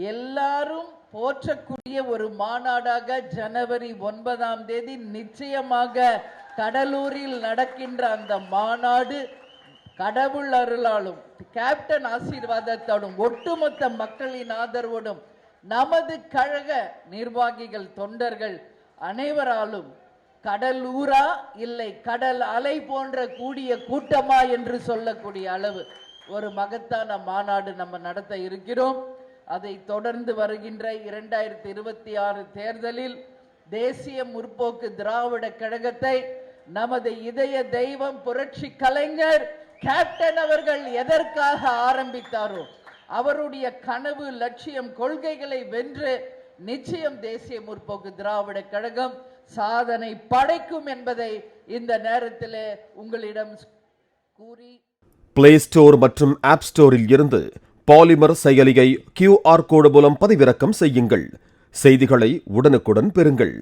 எல்லாரும் போற்றக்கூடிய ஒரு மாநாடாக ஜனவரி 9ஆம் தேதி நிச்சயமாக கடலூரில் நடக்கின்ற அந்த மாநாடு கடவுள் அருளாலும் கேப்டன் ஆசீர்வாதத்தோடும் ஒட்டுமொத்த மக்களின் ஆதரவோடும் நமது கழக நிர்வாகிகள் தொண்டர்கள் அனைவராலும் கடலூரா இல்லை கடல் அலை போன்ற கூடிய கூட்டமா என்று சொல்லக்கூடிய அளவு ஒரு மகத்தான மாநாடு நம்ம நடத்த இருக்கிறோம். அதை தொடர்ந்து வருகின்ற 2026 தேர்தலில் தேசிய முற்போக்கு திராவிட கழகத்தை நமது இதய தெய்வம் புரட்சி கலைஞர் கேப்டன் அவர்கள் எதற்காக ஆரம்பித்தாரோ அவருடைய கனவு லட்சியம் கொள்கைகளை வென்று நிச்சயம் தேசிய முற்போக்கு திராவிட கழகம் சாதனை படைக்கும் என்பதை இந்த நேரத்தில் உங்களிடம் கூறி பிளே ஸ்டோர் மற்றும் ஆப் ஸ்டோரில் இருந்து பாலிமர் செயலியை QR கோடு மூலம் பதிவிறக்கம் செய்யுங்கள். செய்திகளை உடனுக்குடன் பெறுங்கள்.